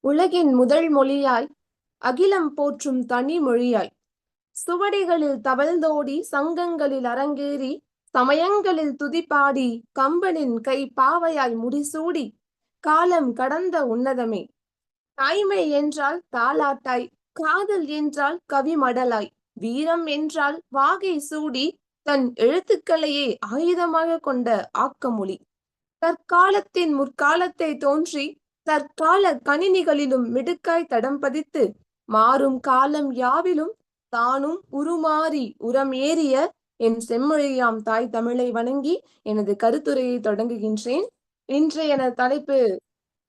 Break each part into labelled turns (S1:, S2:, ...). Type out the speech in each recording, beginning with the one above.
S1: உலகின் முதல் மொழியாய் அகிலம் போற்றும் தனி மொழியாய் சுவடிகளில் தவழ்ந்தோடி சங்கங்களில் அரங்கேறி சமயங்களில் துதிப்பாடி கம்பனின் கை பாவையாய் முடிசூடி காலம் கடந்த உன்னதமே. தாய்மை என்றால் தாலாட்டாய், காதல் என்றால் கவிமடலாய், வீரம் என்றால் வாகை சூடி தன் எழுத்துக்களையே ஆயுதமாக கொண்ட ஆக்கமொழி. தற்காலத்தின் முற்காலத்தை தோன்றி தற்கால கணினிகளிலும் மிடுக்காய் தடம் பதித்து மாறும் காலம் யாவிலும் தானும் உருமாறி உரம் ஏறிய என் செம்மொழியாம் தாய் தமிழை வணங்கி எனது கருத்துரையை தொடங்குகின்றேன். இன்றைய தலைப்பு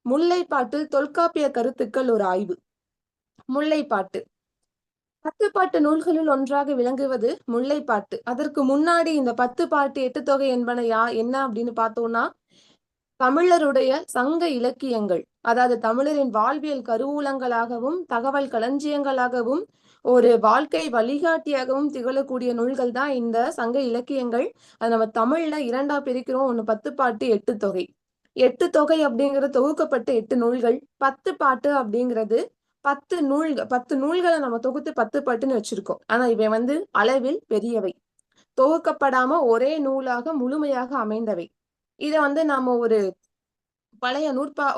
S1: முல்லைப்பாட்டில் தொல்காப்பிய கருத்துக்கள் ஒரு ஆய்வு. முல்லைப்பாட்டு 10 பாட்டு நூல்களில் ஒன்றாக விளங்குவது முல்லைப்பாட்டு. அதற்கு முன்னாடி இந்த 10 பாட்டு 8 தொகை என்பன என்ன அப்படின்னு பார்த்தோம்னா, தமிழருடைய சங்க இலக்கியங்கள், அதாவது தமிழரின் வாழ்வியல் கருவூலங்களாகவும் தகவல் களஞ்சியங்களாகவும் ஒரு வாழ்க்கை வழிகாட்டியாகவும் திகழக்கூடிய நூல்கள் தான் இந்த சங்க இலக்கியங்கள். அது நம்ம தமிழ்ல இரண்டா பிரிக்கிறோம். ஒண்ணு 10 பாட்டு 8 தொகை. 8 தொகை அப்படிங்கிறது தொகுக்கப்பட்ட 8 நூல்கள். 10 பாட்டு அப்படிங்கிறது 10 நூல்களை நம்ம தொகுத்து 10 பாட்டுன்னு வச்சிருக்கோம். ஆனா இவை அளவில் பெரியவை, தொகுக்கப்படாம ஒரே நூலாக முழுமையாக அமைந்தவை. இத நாம ஒரு பழைய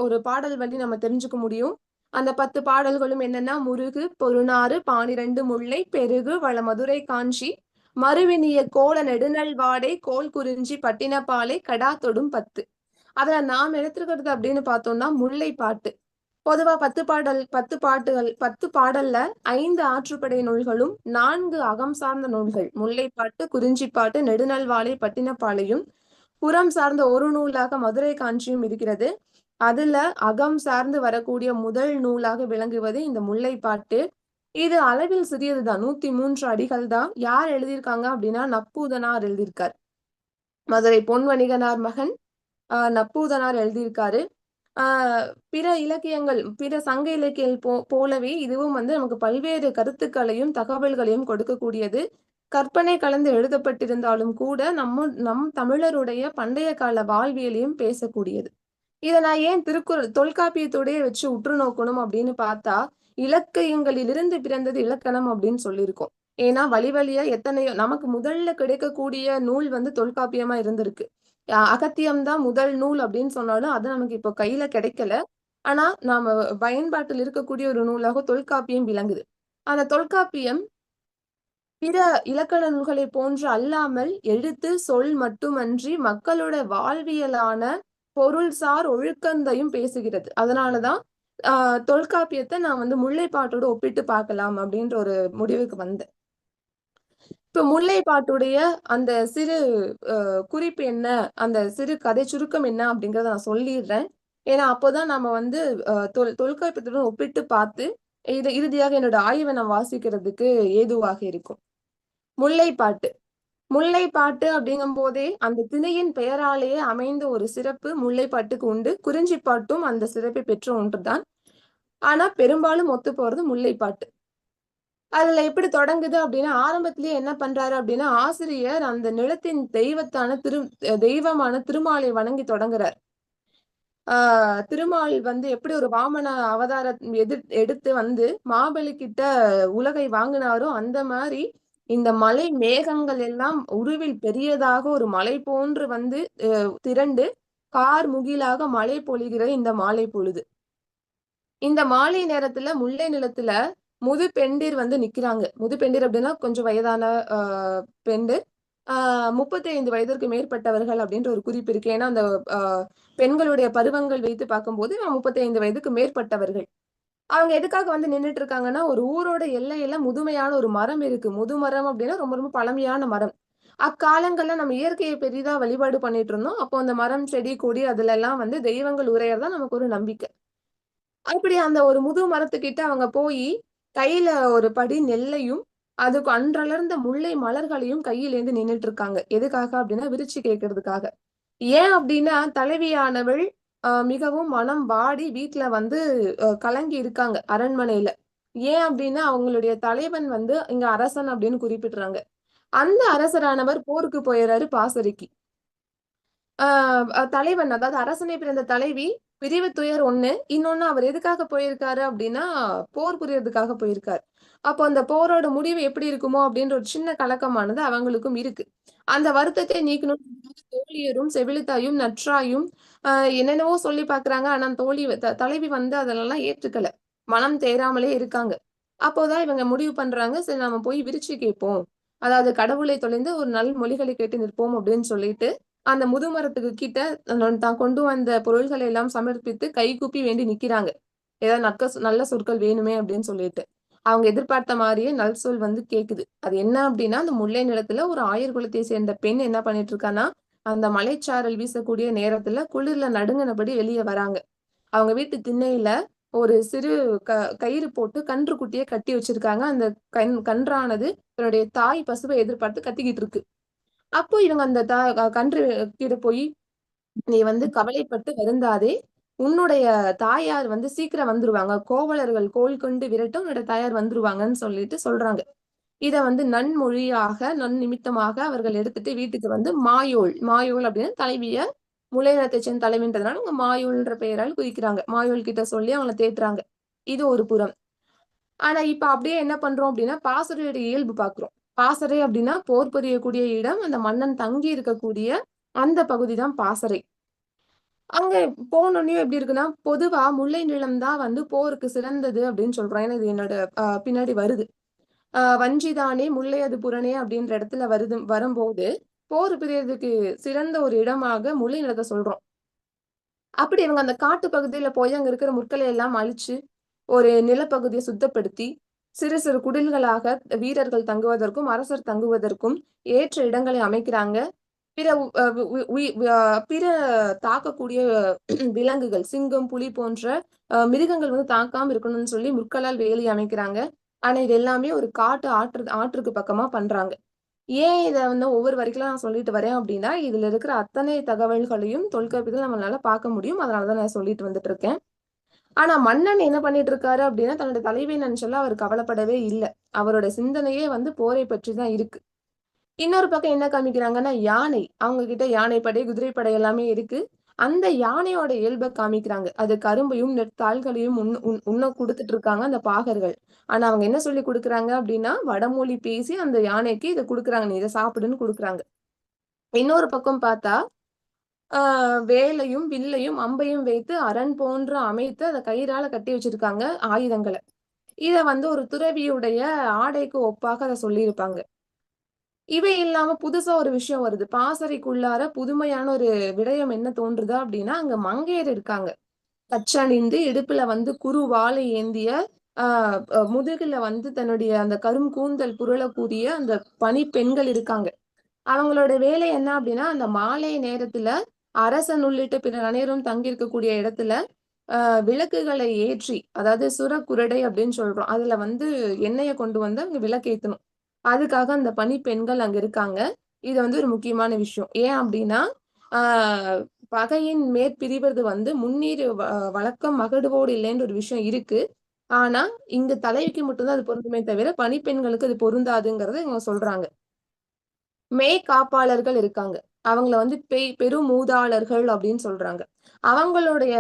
S1: ஒரு பாடல் வழி நம்ம தெரிஞ்சுக்க முடியும். அந்த 10 பாடல்களும் என்னன்னா, முருகு பொருநாறு 12 முல்லை பெருகு வளமதுரை காஞ்சி மறுவினிய கோல நெடுநல் வாடை கோல் குறிஞ்சி பட்டினப்பாலை கடா தொடும் 10. அதுல நாம் எடுத்துக்கிறது அப்படின்னு பார்த்தோம்னா முல்லை பாட்டு. பொதுவா 10 பாட்டுகள் 10 பாடல்ல 5 ஆற்றுப்படை நூல்களும் 4 அகம் சார்ந்த நூல்கள் முல்லைப்பாட்டு, குறிஞ்சிப்பாட்டு, நெடுநல்வாடை, பட்டினப்பாலையும் புறம் சார்ந்த ஒரு நூலாக மதுரை காஞ்சியும் இருக்கிறது. அதுல அகம் சார்ந்து வரக்கூடிய முதல் நூலாக விளங்குவது இந்த முல்லைப்பாட்டு. இது அளவில் சிறியதுதான், 103 அடிகள் தான். யார் எழுதியிருக்காங்க அப்படின்னா நப்பூதனார் எழுதியிருக்கார். மதுரை பொன்வணிகனார் மகன் நப்பூதனார் எழுதியிருக்காரு. பிற இலக்கியங்கள், பிற சங்க இலக்கியங்கள் போலவே இதுவும் நமக்கு பல்வேறு கருத்துக்களையும் தகவல்களையும் கொடுக்கக்கூடியது. கற்பனை கலந்து எழுதப்பட்டிருந்தாலும் கூட நம் தமிழருடைய பண்டைய கால வாழ்வியலையும் பேசக்கூடியது. இதை நான் ஏன் தொல்காப்பியத்தோடய வச்சு உற்று நோக்கணும் அப்படின்னு பார்த்தா, இலக்கியங்களிலிருந்து பிறந்தது இலக்கணம் அப்படின்னு சொல்லியிருக்கோம். ஏன்னா வழி வழியா எத்தனையோ நமக்கு முதல்ல கிடைக்கக்கூடிய நூல் தொல்காப்பியமா இருந்திருக்கு. அகத்தியம்தான் முதல் நூல் அப்படின்னு சொன்னாலும் அது நமக்கு இப்போ கையில கிடைக்கல. ஆனா நாம பயன்பாட்டில் இருக்கக்கூடிய ஒரு நூலாக தொல்காப்பியம் விளங்குது. அந்த தொல்காப்பியம் பிற இலக்கண நூல்களை போன்று அல்லாமல் எழுத்து சொல் மட்டுமன்றி மக்களோட வாழ்வியலான பொருள்சார் ஒழுக்கந்தையும் பேசுகிறது. அதனாலதான் தொல்காப்பியத்தை நான் முல்லைப்பாட்டோட ஒப்பிட்டு பார்க்கலாம் அப்படின்ற ஒரு முடிவுக்கு வந்தேன். இப்ப முல்லைப்பாட்டுடைய அந்த சிறு குறிப்பு என்ன, அந்த சிறு கதை சுருக்கம் என்ன அப்படிங்கறத நான் சொல்லிடுறேன். ஏன்னா அப்போதான் நம்ம தொல்காப்பியத்துடன் ஒப்பிட்டு பார்த்து இது இறுதியாக என்னோட ஆய்வை நான் வாசிக்கிறதுக்கு ஏதுவாக இருக்கும். முல்லைப்பாட்டு முல்லைப்பாட்டு அப்படிங்கும் போதே அந்த திணையின் பெயராலேயே அமைந்த ஒரு சிறப்பு முல்லைப்பாட்டுக்கு உண்டு. குறிஞ்சிப்பாட்டும் அந்த சிறப்பை பெற்ற ஒன்றுதான். ஆனா பெரும்பாலும் ஒத்து போறது முல்லைப்பாட்டு. அதுல எப்படி தொடங்குது அப்படின்னா, ஆரம்பத்திலேயே என்ன பண்றாரு அப்படின்னா, ஆசிரியர் அந்த நிலத்தின் தெய்வமான திருமாலை வணங்கி தொடங்குறார். திருமால் எப்படி ஒரு வாமன அவதாரம் எடுத்து மாபலி கிட்ட உலகை வாங்கினாரோ அந்த மாதிரி இந்த மலை மேகங்கள் எல்லாம் உருவில் பெரியதாக ஒரு மலை போன்று திரண்டு கார் முகிலாக மழை பொழிகிறது இந்த மாலை பொழுது. இந்த மாலை நேரத்துல முல்லை நிலத்துல முது பெண்டிர் நிக்கிறாங்க. முது பெண்டிர் அப்படின்னா கொஞ்சம் வயதான பெண்டு. 35 வயதிற்கு மேற்பட்டவர்கள் அப்படின்ற ஒரு குறிப்பு இருக்கு. ஏன்னா அந்த பெண்களுடைய பருவங்கள் வைத்து பார்க்கும்போது 35 வயதுக்கு மேற்பட்டவர்கள். அவங்க எதுக்காக நின்றுட்டு இருக்காங்கன்னா, ஒரு ஊரோட எல்லையில முதுமையான ஒரு மரம் இருக்கு. முதுமரம் அப்படின்னா ரொம்ப ரொம்ப பழமையான மரம். அக்காலங்கள்ல நம்ம இயற்கையை பெரிதா வழிபாடு பண்ணிட்டு இருந்தோம். அப்போ அந்த மரம் செடி கொடி அதுல எல்லாம் தெய்வங்கள் உரையறதா நமக்கு ஒரு நம்பிக்கை. அப்படி அந்த ஒரு முது மரத்துக்கிட்ட அவங்க போய் கையில ஒரு படி நெல்லையும் அதுக்கு அன்றளர்ந்த முல்லை மலர்களையும் கையிலேந்து நின்னுட்டு இருக்காங்க. எதுக்காக அப்படின்னா விரிச்சு கேட்கறதுக்காக. ஏன் அப்படின்னா தலைவியானவள் மிகவும் மனம் வாடி வீட்டுல கலங்கி இருக்காங்க அரண்மனையில. ஏன் அப்படின்னா அவங்களுடைய தலைவன் இங்க அரசன் அப்படின்னு குறிப்பிடுறாங்க. அந்த அரசரானவர் போருக்கு போயிடுறாரு பாசறைக்கு. தலைவன், அதாவது அரசனை பிறந்த தலைவி பிரிவு துயர் ஒண்ணு. இன்னொன்னு அவர் எதுக்காக போயிருக்காரு அப்படின்னா, போர் புரியறதுக்காக போயிருக்காரு. அப்போ அந்த போரோட முடிவு எப்படி இருக்குமோ அப்படின்ற ஒரு சின்ன கலக்கமானது அவங்களுக்கும் இருக்கு. அந்த வருத்தத்தை நீக்கணும்ன்றதுக்காக தோழியரும், செவிலித்தாயும், நற்றாயும் என்னென்னவோ சொல்லி பார்க்குறாங்க. ஆனா தோழி தலைவி வந்து அதெல்லாம் ஏத்துக்கல. மனம் தேறாமலே இருக்காங்க. அப்போதான் இவங்க முடிவு பண்றாங்க, சரி நாம போய் விரிச்சு கேட்போம். அதாவது கடவுளை தொலைந்து ஒரு நல் மொழிகளை கேட்டு நிற்போம் அப்படின்னு சொல்லிட்டு, அந்த முதுமரத்துக்கு கிட்ட தான் கொண்டு வந்த பொருள்களை எல்லாம் சமர்ப்பித்து கைகூப்பி வேண்டி நிக்கிறாங்க. ஏதாவது நல்ல சொற்கள் வேணுமே அப்படின்னு சொல்லிட்டு. அவங்க எதிர்பார்த்த மாரியே நல்சொல் வந்து கேக்குது. அது என்ன அப்படின்னா, அந்த முல்லை நிலத்துல ஒரு ஆயர் குலத்தை சேர்ந்த பெண் என்ன பண்ணிட்டு இருக்கான்னா, அந்த மலைச்சாரல் வீசக்கூடிய நேரத்துல குளிர்ல நடுங்கினபடி வெளிய வராங்க. அவங்க வீட்டு திண்ணையில ஒரு சிறு க கயிறு போட்டு கன்றுக்குட்டிய கட்டி வச்சிருக்காங்க. அந்த கன்றானது தன்னுடைய தாய் பசுவை எதிர்பார்த்து கத்திக்கிட்டு இருக்கு. அப்போ இவங்க அந்த கன்று கிட்ட போய், "நீ வந்து கவலைப்பட்டு வருந்தாதே. உன்னுடைய தாயார் வந்து சீக்கிரம் வந்துருவாங்க. கோவலர்கள் கோல் கொண்டு விரட்ட உன்னோட தாயார் வந்துருவாங்கன்னு" சொல்லிட்டு சொல்றாங்க. இத வந்து நன்மொழியாக, நன்னிமித்தமாக அவர்கள் எடுத்துட்டு வீட்டுக்கு வந்து மாயோள், மாயோள் அப்படின்னா தலைவிய முல்லை நிலத்தைச் சேர்ந்த தலைவின்றதுனால அவங்க மாயோள்ன்ற பெயரால் குறிக்கிறாங்க. மாயோள் கிட்ட சொல்லி அவங்கள தேற்றுறாங்க. இது ஒரு புறம். ஆனா இப்ப அப்படியே என்ன பண்றோம் அப்படின்னா, பாசறையோட இயல்பு பார்க்கிறோம். பாசறை அப்படின்னா போர் புரியக்கூடிய இடம். அந்த மன்னன் தங்கி இருக்கக்கூடிய அந்த பகுதி தான் பாசறை. அங்க போனோனயும் எப்படி இருக்குன்னா, பொதுவா முல்லை நிலம் தான் வந்து போருக்கு சிறந்தது அப்படின்னு சொல்றோம். ஏன்னா இது என்னோட பின்னாடி வருது. வஞ்சிதானே முல்லையது புறனே அப்படின்ற இடத்துல வரும்போது, போர் புரியறதுக்கு சிறந்த ஒரு இடமாக முல்லை நிலத்த சொல்றோம். அப்படி இவங்க அந்த காட்டு பகுதியில போய் அங்க இருக்கிற முட்களை எல்லாம் அழிச்சு, ஒரு நிலப்பகுதிய சுத்தப்படுத்தி, சிறு சிறு குடில்களாக வீரர்கள் தங்குவதற்கும், அரசர் தங்குவதற்கும் ஏற்ற இடங்களை அமைக்கிறாங்க. பிற உ அ உ உயி அ பிற தாக்கக்கூடிய விலங்குகள், சிங்கம், புலி போன்ற மிருகங்கள் வந்து தாக்காம இருக்கணும்னு சொல்லி முட்களால் வேலி அமைக்கிறாங்க. ஆனா, இது எல்லாமே ஒரு ஆற்றுக்கு பக்கமா பண்றாங்க. ஏன் இத வந்து ஒவ்வொரு வரிகளா நான் சொல்லிட்டு வரேன் அப்டின்னா, இதுல இருக்கிற அத்தனை தகவல்களையும் தொல்காப்பியத்துல நம்மளால பார்க்க முடியும். அதனால தான் நான் சொல்லிட்டு வந்துட்டு இருக்கேன். ஆனா, மன்னன் என்ன பண்ணிட்டு இருக்காரு அப்டின்னா, தன்னோட தலைவிய நெனச்செல்லாம் அவர் கவலைப்படவே இல்ல. அவரோட சிந்தனையே வந்து போரை பற்றி தான் இருக்கு. இன்னொரு பக்கம் என்ன காமிக்கிறாங்கன்னா, யானை. அவங்க கிட்ட யானைப்படை, குதிரைப்படை எல்லாமே இருக்கு. அந்த யானையோட இயல்ப காமிக்கிறாங்க. அது கரும்பையும், நெற்தாள்களையும் உண்ண குடுத்துட்டு இருக்காங்க அந்த பாகர்கள். ஆனா அவங்க என்ன சொல்லி குடுக்குறாங்க அப்டின்னா, வடமொழி பேசி அந்த யானைக்கு இத குடுக்குறாங்க. "நீ இத சாப்பிடுன்னு" குடுக்குறாங்க. இன்னொரு பக்கம் பார்த்தா, ஆ வேலையும், வில்லையும், அம்பையும் வைத்து அரண் போன்று அமைத்து அத கயிறால கட்டி வச்சிருக்காங்க ஆயுதங்கள. இத வந்து ஒரு துறவியுடைய ஆடைக்கு ஒப்பாக அத சொல்லியிருப்பாங்க. இவை இல்லாம புதுசா ஒரு விஷயம் வருது. பாசறைக்குள்ளார புதுமையான ஒரு விடயம் என்ன தோன்றுது அப்டின்னா, அங்க மங்கையர் இருக்காங்க. கச்சணிந்து இடுப்புல வந்து குறுவாளை ஏந்திய, ஆ முதுகுல வந்து தன்னுடைய அந்த கரும் கூந்தல் புரளக்கூடிய அந்த பணிப்பெண்கள் இருக்காங்க. அவங்களோட வேலை என்ன அப்டின்னா, அந்த மாலை நேரத்துல அரசன் உள்ளிட்ட பிற அனைவரும் தங்கியிருக்கக்கூடிய இடத்துல, விளக்குகளை ஏற்றி, அதாவது சுரக்குரடை அப்டின்னு சொல்றோம். அதுல வந்து எண்ணெய கொண்டு வந்து அங்க விளக்கேத்தணும். அதுக்காக அந்த பணிப்பெண்கள் அங்க இருக்காங்க. இது வந்து ஒரு முக்கியமான விஷயம். ஏன் அப்டின்னா, ஆ பகையின் மேற்பிரிவது வந்து முன்னீர் வழக்கம் மகடுவோடு இல்லைன்ற ஒரு விஷயம் இருக்கு. ஆனா, இங்க தலைவிக்கு மட்டும் தான் அது பொருந்துமே தவிர, பணிப்பெண்களுக்கு அது பொருந்தாதுங்கிறத இவங்க சொல்றாங்க. மெய்காப்பாளர்கள் இருக்காங்க. அவங்கள வந்து பெருமூதாளர்கள் அப்படின்னு சொல்றாங்க. அவங்களுடைய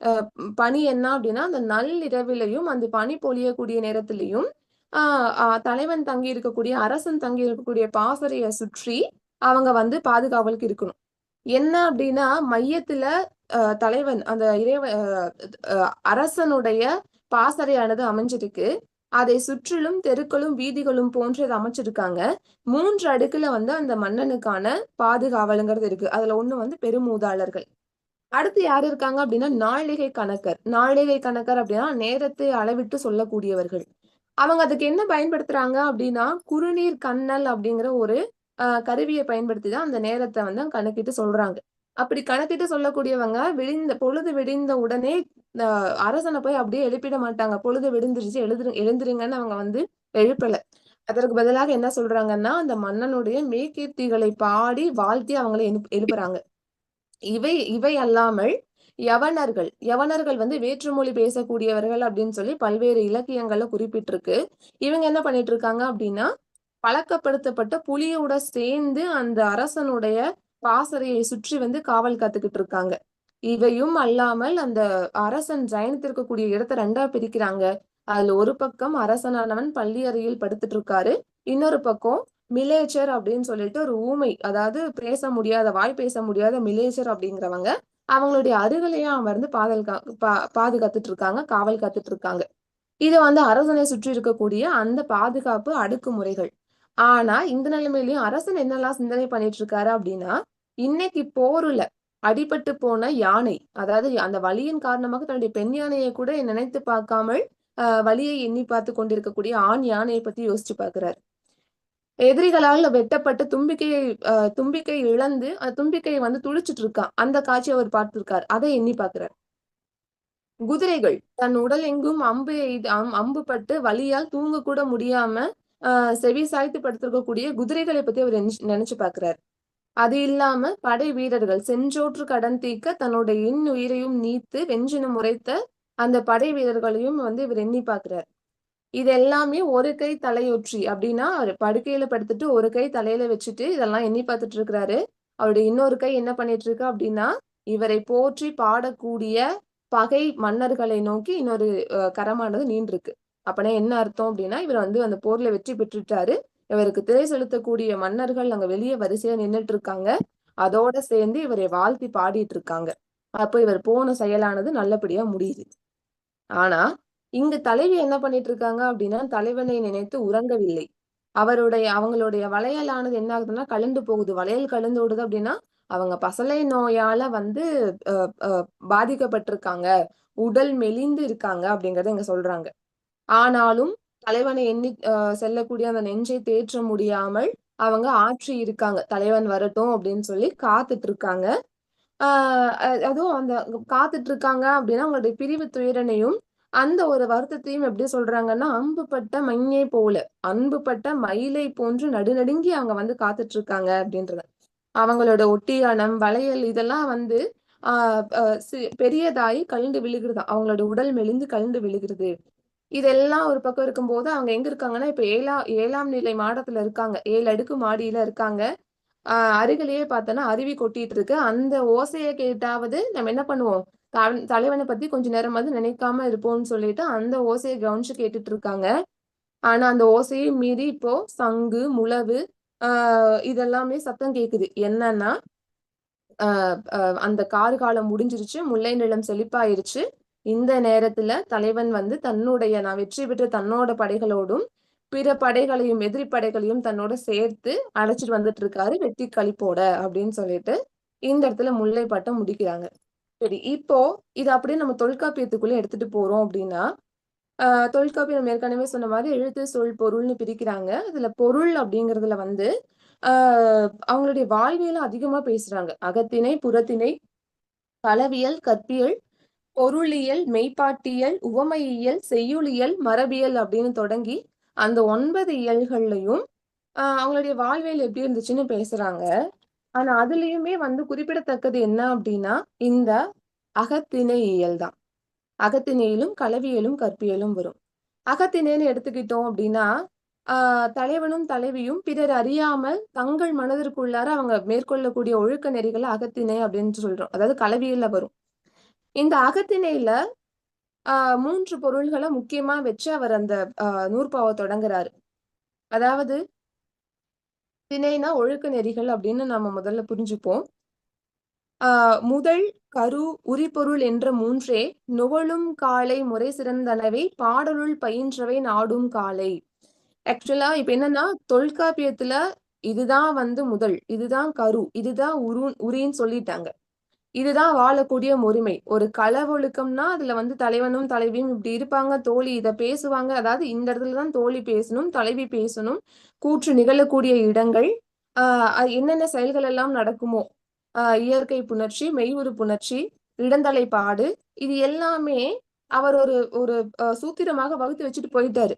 S1: அ பணி என்ன அப்படின்னா, அந்த நள்ளிரவிலயும், அந்த பனி பொழியக்கூடிய நேரத்திலயும், ஆ அ தலைவன் தங்கி இருக்கக்கூடிய, அரசன் தங்கி இருக்கக்கூடிய பாசறைய சுற்றி அவங்க வந்து பாதுகாவலுக்கு இருக்கணும். என்ன அப்படின்னா, மையத்துல தலைவன் அந்த அ அரசனுடைய பாசறையானது அமைஞ்சிருக்கு. அதை சுற்றிலும் தெருக்களும், வீதிகளும் போன்று இத அமைச்சிருக்காங்க. 3 அடுக்குல வந்து அந்த மன்னனுக்கான பாதுகாவல்ங்கிறது இருக்கு. அதுல ஒண்ணு வந்து பெருமூதாளர்கள். அடுத்து யார் இருக்காங்க அப்டின்னா, நாழிகை கணக்கர். நாழிகை கணக்கர் அப்டின்னா, நேரத்தை அளவிட்டு சொல்லக்கூடியவர்கள். அவங்க அதுக்கு என்ன பயன்படுத்துறாங்க அப்டின்னா, குறுநீர் கண்ணல் அப்டிங்கிற ஒரு கருவிய பயன்படுத்தி தான் அந்த நேரத்த வந்து கணக்கிட்டு சொல்றாங்க. அப்படி கணக்கிட்டு சொல்லக்கூடியவங்க பொழுது விடிந்த உடனே அ அரசன போய் அப்படியே எழுப்பிட மாட்டாங்க. பொழுது விடிந்துருச்சு எழுந்துருங்கன்னு அவங்க வந்து எழுப்பல. அதற்கு பதிலாக என்ன சொல்றாங்கன்னா, அந்த மன்னனுடைய மெய்கீர்த்திகளை பாடி வாழ்த்தி அவங்கள எழுப்புறாங்க. இவை இவை அல்லாமல் யவனர்கள். யவனர்கள் வந்து வேற்று மொழி பேசக்கூடியவர்கள் அப்படின்னு சொல்லி பல்வேறு இலக்கியங்கள்ல குறிப்பிட்டிருக்கு. இவங்க என்ன பண்ணிட்டு இருக்காங்க அப்படின்னா, பழக்கப்படுத்தப்பட்ட புலியோட சேர்ந்து அந்த அரசனுடைய பாசறையை சுற்றி வந்து காவல் காத்துக்கிட்டு இருக்காங்க. இவையும் அல்லாமல் அந்த அரசன் சயனித்திருக்கக்கூடிய இடத்தை ரெண்டா பிரிக்கிறாங்க. அதுல ஒரு பக்கம் அரசனானவன் பள்ளி அறையில் படுத்துட்டு இருக்காரு. இன்னொரு பக்கம் மிலேச்சர் அப்படின்னு சொல்லிட்டு ஒரு ஊமை, அதாவது பேச முடியாத, வாய் பேச முடியாத மிலேச்சர் அப்படிங்கிறவங்க அவங்களுடைய அருகிலேயே அமர்ந்து பாதுகாத்துட்டு இருக்காங்க, காவல் காத்துட்டு இருக்காங்க. இது வந்து அரசனை சுற்றி இருக்கக்கூடிய அந்த பாதுகாப்பு அடுக்குமுறைகள். ஆனா இந்த நிலைமையிலயும் அரசன் என்னெல்லாம் சிந்தனை பண்ணிட்டு இருக்காரு அப்படின்னா, இன்னைக்கு போருல அடிபட்டு போன யானை, அதாவது அந்த வலியின் காரணமாக தன்னுடைய பெண் யானையை கூட நினைத்து பார்க்காமல் வலியை எண்ணி பார்த்து கொண்டிருக்கக்கூடிய ஆண் யானையை பத்தி யோசிச்சு பார்க்கிறார். எதிரிகளால் வெட்டப்பட்டு தும்பிக்கை இழந்து தும்பிக்கையை வந்து துடிச்சிட்டு இருக்கான். அந்த காட்சியை அவர் பார்த்திருக்கார். அதை எண்ணி பார்க்கிறார். குதிரைகள் தன் உடல் எங்கும் அம்பு பட்டு வலியால் தூங்க கூட முடியாம செவி சாய்த்து படுத்திருக்கக்கூடிய குதிரைகளை பத்தி அவர் நினைச்சு பாக்குறாரு. அது இல்லாம படை வீரர்கள் செஞ்சோற்று கடன் தீர்க்க தன்னுடைய உயிரையும் நீத்து வெஞ்சினம் உரைத்த அந்த படை வீரர்களையும் வந்து இவர் எண்ணி பாக்குறாரு. இது எல்லாமே ஒரு கை தலையொற்றி அப்படின்னா அவர் படுக்கையில படுத்துட்டு ஒரு கை தலையில வச்சுட்டு இதெல்லாம் எண்ணி பார்த்துட்டு இருக்கிறாரு. அவருடைய இன்னொரு கை என்ன பண்ணிட்டு இருக்கு அப்படின்னா இவரை போற்றி பாடக்கூடிய பகை மன்னர்களை நோக்கி இன்னொரு கரமானது நீண்டிருக்கு. அப்பனா என்ன அர்த்தம் அப்படின்னா இவர் வந்து அந்த போர்ல வெற்றி பெற்றுட்டாரு. இவருக்கு திரை செலுத்தக்கூடிய மன்னர்கள் அங்க வெளியே வரிசையா நின்றுட்டு இருக்காங்க. அதோட சேர்ந்து இவரை வாழ்த்தி பாடிட்டு இருக்காங்க. அப்போ இவர் போன செயலானது நல்லபடியா முடியுது. ஆனா இங்கு தலைவி என்ன பண்ணிட்டு இருக்காங்க அப்படின்னா தலைவனை நினைத்து உறங்கவில்லை. அவங்களுடைய வளையலானது என்ன ஆகுதுன்னா கலந்து போகுது. வளையல் கலந்து விடுது அப்படின்னா அவங்க பசலை நோயால வந்து பாதிக்கப்பட்டிருக்காங்க, உடல் மெலிந்து இருக்காங்க அப்படிங்கறத இங்க சொல்றாங்க. ஆனாலும் தலைவனை எண்ணி செல்லக்கூடிய அந்த நெஞ்சை தேற்ற முடியாமல் அவங்க ஆற்றி இருக்காங்க. தலைவன் வரட்டும் அப்படின்னு சொல்லி காத்துட்டு இருக்காங்க. அதுவும் அந்த காத்துட்டு இருக்காங்க அப்படின்னா அவங்களுடைய பிரிவு துயரனையும் அந்த ஒரு வருத்தத்தையும் எப்படி சொல்றாங்கன்னா அம்புப்பட்ட மையை போல, அன்புப்பட்ட மயிலை போன்று நடுநடுங்கி அவங்க வந்து காத்துட்டு இருக்காங்க அப்படின்றத. அவங்களோட ஒட்டியானம் வளையல் இதெல்லாம் வந்து பெரியதாயி கழண்டு விழுகிறது. அவங்களோட உடல் மெலிந்து கழண்டு விழுகிறது. இதெல்லாம் ஒரு பக்கம் இருக்கும்போது அவங்க எங்க இருக்காங்கன்னா இப்ப ஏழாம் நிலை மாடத்துல இருக்காங்க. 7 அடுக்கு மாடியில இருக்காங்க. அருகிலேயே பார்த்தோன்னா அருவி கொட்டிட்டு இருக்கு. அந்த ஓசைய கேட்டாவது நம்ம என்ன பண்ணுவோம், தலைவனை பத்தி கொஞ்ச நேரமாவது நினைக்காம இருப்போம்னு சொல்லிட்டு அந்த ஓசையை கவனிச்சு கேட்டுட்டு இருக்காங்க. ஆனா அந்த ஓசையை மீறி இப்போ சங்கு, முழவு இதெல்லாமே சத்தம் கேக்குது. என்னன்னா அந்த கார் காலம் முடிஞ்சிருச்சு, முல்லை நிலம் செழிப்பாயிருச்சு. இந்த நேரத்துல தலைவன் வந்து நான் வெற்றி பெற்று தன்னோட படைகளோடும் பிற படைகளையும் எதிரி படைகளையும் தன்னோட சேர்த்து அழைச்சிட்டு வந்துட்டு இருக்காரு வெற்றி களிப்போட அப்படின்னு சொல்லிட்டு இந்த இடத்துல முல்லை பட்டம் முடிக்கிறாங்க. சரி, இப்போ இது அப்படியே நம்ம தொல்காப்பியத்துக்குள்ள எடுத்துட்டு போறோம் அப்படின்னா தொல்காப்பியம் ஏற்கனவே சொன்ன மாதிரி எழுத்து சொல் பொருள்னு பிரிக்கிறாங்க. அதுல பொருள் அப்படிங்கறதுல வந்து அவங்களுடைய வாழ்வியல அதிகமா பேசுறாங்க. அகத்திணை, புறத்திணை, களவியல், கற்பியல், பொருளியல், மெய்ப்பாட்டியல், உவமையியல், செய்யுளியல், மரபியல் அப்படின்னு தொடங்கி அந்த 9 இயல்கள்லையும் அவங்களுடைய வாழ்வியல் எப்படி இருந்துச்சுன்னு பேசுறாங்க. ஆனா அதுலயுமே வந்து குறிப்பிடத்தக்கது என்ன அப்படின்னா இந்த அகத்திணை இயல் தான். அகத்திணையிலும் களவியலும் கற்பியலும் வரும். அகத்திணைன்னு எடுத்துக்கிட்டோம் அப்படின்னா தலைவனும் தலைவியும் பிறர் அறியாமல் தங்கள் மனதிற்குள்ளார அவங்க மேற்கொள்ளக்கூடிய ஒழுக்க நெறிகளை அகத்திணை அப்படின்னு சொல்றோம். அதாவது களவியல்ல வரும். இந்த அகத்திணையில 3 பொருள்களை முக்கியமா வச்சு அவர் அந்த நூற்பாவை தொடங்குறாரு. அதாவது திணைனா ஒழுக்க நெறிகள் அப்படின்னு நம்ம முதல்ல புரிஞ்சுப்போம். முதல் கரு உரிபொருள் என்ற 3 நுவலும் காலை முறை சிறந்தனவை பாடலுள் பயின்றவை நாடும் காலை. ஆக்சுவலா இப்ப என்னன்னா தொல்காப்பியத்துல இதுதான் வந்து முதல், இதுதான் கரு, இதுதான் உரின்னு சொல்லிட்டாங்க. இதுதான் வாழக்கூடிய முறைமை. ஒரு களவொழுக்கம்னா அதுல வந்து தலைவனும் தலைவியும் இப்படி இருப்பாங்க, தோழி இத பேசுவாங்க. அதாவது இந்த இடத்துலதான் தோழி பேசணும், தலைவி பேசணும், கூற்று நிகழக்கூடிய இடங்கள், என்னென்ன செயல்கள் எல்லாம் நடக்குமோ, இயற்கை புணர்ச்சி, மெய்வுறு புணர்ச்சி, இடந்தலை பாடு, இது எல்லாமே அவர் ஒரு ஒரு சூத்திரமாக வகுத்து வச்சுட்டு போயிட்டாரு.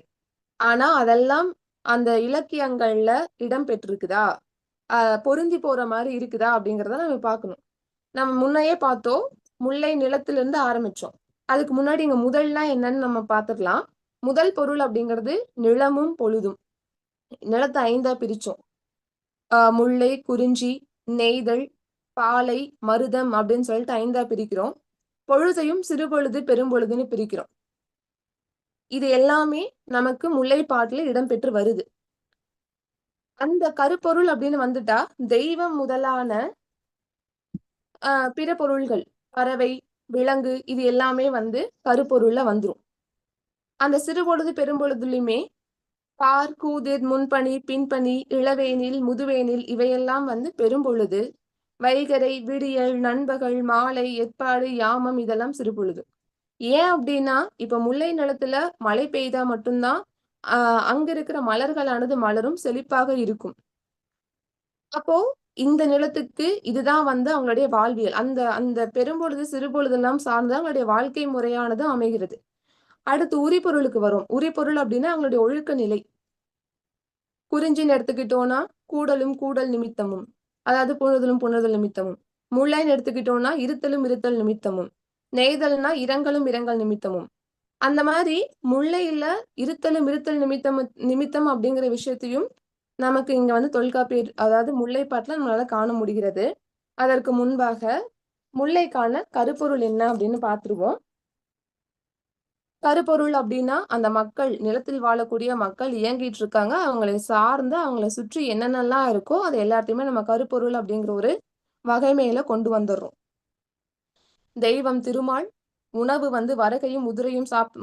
S1: ஆனா அதெல்லாம் அந்த இலக்கியங்கள்ல இடம் பெற்றிருக்குதா, பொருந்தி போற மாதிரி இருக்குதா அப்படிங்கறத நம்ம பார்க்கணும். நம்ம முன்னையே பார்த்தோம், முல்லை நிலத்திலிருந்து ஆரம்பிச்சோம். அதுக்கு முன்னாடி இங்க முதல்லாம் என்னன்னு நம்ம பார்த்துக்கலாம். முதல் பொருள் அப்படிங்கிறது நிலமும் பொழுதும். நிலத்தை 5ஆ பிரிச்சோம். முல்லை, குறிஞ்சி, நெய்தல், பாலை, மருதம் அப்படின்னு சொல்லிட்டு 5ஆ பிரிக்கிறோம். பொழுதையும் சிறுபொழுது, பெரும்பொழுதுன்னு பிரிக்கிறோம். இது எல்லாமே நமக்கு முல்லைப்பாட்டுல இடம்பெற்று வருது. அந்த கருப்பொருள் அப்படின்னு வந்துட்டா, தெய்வம் முதலான பிற பொருள்கள், பறவை, விலங்கு இது எல்லாமே வந்து கருப்பொருள்ல வந்துரும். அந்த சிறுபொழுது, பெரும்பொழுதுலயுமே பார், கூதிர், முன்பனி, பின்பனி, இளவேனில், முதுவேனில் இவையெல்லாம் வந்து பெரும்பொழுது. வைகறை, விடியல், நண்பகல், மாலை, எற்பாடு, யாமம் இதெல்லாம் சிறுபொழுது. ஏன் அப்படின்னா, இப்ப முல்லை நிலத்துல மழை பெய்தா மட்டும்தான் அங்க இருக்கிற மலர்களானது மலரும், செழிப்பாக இருக்கும். அப்போ இந்த நிலத்துக்கு இதுதான் வந்து அவங்களுடைய வாழ்வியல். அந்த அந்த பெரும்பொழுது, சிறுபொழுதெல்லாம் சார்ந்து அவங்களுடைய வாழ்க்கை முறையானது அமைகிறது. அடுத்து உரிபொருளுக்கு வரும். உரிபொருள் அப்படின்னா அவங்களுடைய ஒழுக்க நிலை. குறிஞ்சின்னு எடுத்துக்கிட்டோம்னா, கூடலும் கூடல் நிமித்தமும். அதாவது புணர்தலும் புணர்தல் நிமித்தமும். முல்லைன்னு எடுத்துக்கிட்டோம்னா, இருத்தலும் இருத்தல் நிமித்தமும். நெய்தல்னா இரங்கலும் இரங்கல் நிமித்தமும். அந்த மாதிரி முல்லையில இருத்தலும் இருத்தல் நிமித்தம் அப்படிங்கிற விஷயத்தையும் நமக்கு இங்க வந்து தொல்காப்பியர் அதாவது முல்லைப்பாட்டுல நம்மளால காண முடிகிறது. அதற்கு முன்பாக முல்லைக்கான கருப்பொருள் என்ன அப்படின்னு பார்த்துருவோம். கருப்பொருள் அப்படின்னா அந்த மக்கள் நிலத்தில் வாழக்கூடிய மக்கள் இயங்கிட்டு இருக்காங்க. அவங்களை சார்ந்து அவங்கள சுற்றி என்னென்னலாம் இருக்கோ அது எல்லாத்தையுமே நம்ம கருப்பொருள் அப்படிங்கிற ஒரு வகைமையில கொண்டு வந்துடுறோம். தெய்வம் திருமால், உணவு வந்து வரகையும்